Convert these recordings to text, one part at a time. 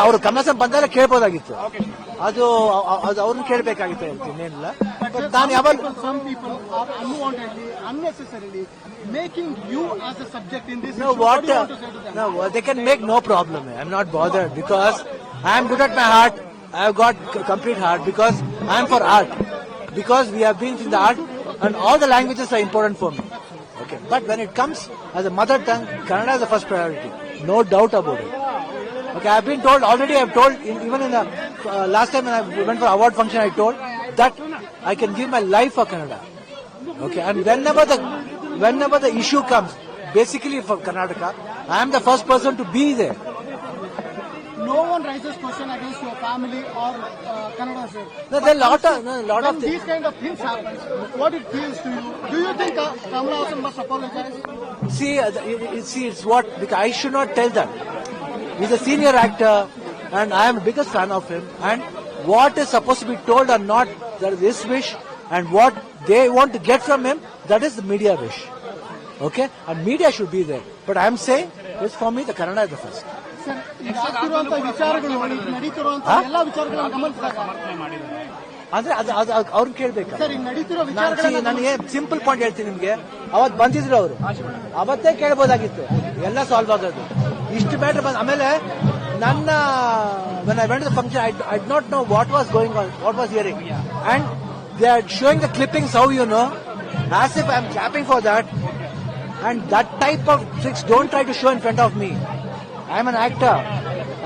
ಅವರು ಕಮಲಸನ್ ಬಂದಾಗ ಕೇಳ್ಬೋದಾಗಿತ್ತು. ಅದು ಅವ್ರನ್ನ ಕೇಳಬೇಕಾಗಿತ್ತು ಇನ್ನೇನಿಲ್ಲ. ಬಟ್ ನಾನು ಯಾವಾಗ they can make no problem. I'm not bothered because I am good at my heart. I have got complete heart because I am for art. Because we have been in the art and all the languages are important for me. Okay, but when it comes as a mother tongue, Kannada is the first priority. No doubt about it. Okay, I've been told already. I've told even in the last time when I went for award function, I told that I can give my life for Kannada. Okay, and whenever the issue comes, basically for Karnataka, I am the first person to be there. No one raises question against your family or Kannada state. No, there are lot of these kind of things happen. What it feels to you? Do you think Kamal Haasan must apologize? See, it's what because I should not tell that. He's a senior actor, and I am the biggest fan of him. And what is supposed to be told or not, that is his wish, and what they want to get from him, that is the media wish. Okay, and media should be there. But I am saying, it's for me, the Kannada is the first. Sir, ಈಗ ಆಗ್ತಿರುವಂತ ವಿಚಾರಗಳು ನಡೀತಿರುವಂತ ಎಲ್ಲಾ ವಿಚಾರಗಳನ್ನು ಗಮನಿಸಿದಾಗ ಅಂದ್ರೆ ಅದು ಅವ್ರನ್ನ ಕೇಳ್ಬೇಕು. Sir, ಈಗ ನಡೀತಿರೋ ವಿಚಾರಗಳು ನನಗೆ ಸಿಂಪಲ್ ಪಾಯಿಂಟ್ ಹೇಳ್ತೀನಿ ನಿಮ್ಗೆ. ಅವತ್ತು ಬಂದಿದ್ರು ಅವರು, ಅವತ್ತೇ ಕೇಳ್ಬೋದಾಗಿತ್ತು, ಎಲ್ಲ ಸಾಲ್ವ್ ಆಗೋದು. ಇಷ್ಟು ಮ್ಯಾಟರ್ ಬಂದ ಆಮೇಲೆ ನನ್ನ when I went to the function, I did not know what was going on, what was hearing, and they are showing the clippings, how you know, as if I am clapping for that, and that type of tricks don't try to show in front of me. I am an actor,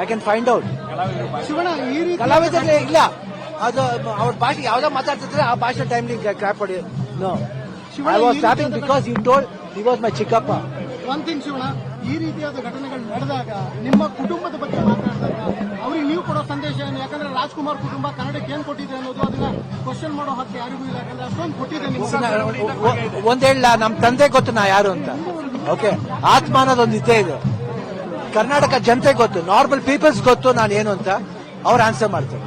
I can find out. Shivanna, ಈ ರೀತಿ ಕಲಾವಿದರೇ ಇಲ್ಲ, ಅದು ಅವ್ರ ಭಾಷೆ ಯಾವ್ದೋ ಮಾತಾಡ್ತಿದ್ರೆ ಆ ಭಾಷೆ ಟೈಮ್ಲಿ ಕ್ಲಾಪ್ ಮಾಡಿ. No, I was clapping because he told he was my ಚಿಕ್ಕಪ್ಪ. ಒನ್ ಥಿಂಗ್ ಶಿವಣ್ಣ, ಈ ರೀತಿಯಾದ ಘಟನೆಗಳು ನಡೆದಾಗ ನಿಮ್ಮ ಕುಟುಂಬದ ಬಗ್ಗೆ ಮಾತನಾಡಿದಾಗ ಅವ್ರಿಗೆ ನೀವು ಕೊಡೋ ಸಂದೇಶ ಏನು? ಯಾಕಂದ್ರೆ ರಾಜ್ಕುಮಾರ್ ಕುಟುಂಬ ಕನ್ನಡಕ್ಕೆ ಏನ್ ಕೊಟ್ಟಿದೆ ಅನ್ನೋದು ಅದನ್ನ ಕ್ವಶನ್ ಮಾಡೋ ಹಕ್ಕು ಯಾರಿಗೂ ಇಲ್ಲ. ಯಾಕಂದ್ರೆ ಅಷ್ಟೊಂದು ಕೊಟ್ಟಿದೆ ನಿಮ್ಗೆ. ಒಂದ್ ಹೇಳ, ನಮ್ ತಂದೆ ಗೊತ್ತು ನಾ ಯಾರು ಅಂತ. ಓಕೆ, ಆತ್ಮ ಅನ್ನೋದೊಂದು ಇದ್ದೇ ಇದೆ. ಕರ್ನಾಟಕ ಜನತೆ ಗೊತ್ತು, ನಾರ್ಮಲ್ ಪೀಪಲ್ಸ್ ಗೊತ್ತು ನಾನು ಏನು ಅಂತ. ಅವ್ರು ಆನ್ಸರ್ ಮಾಡ್ತಾರೆ.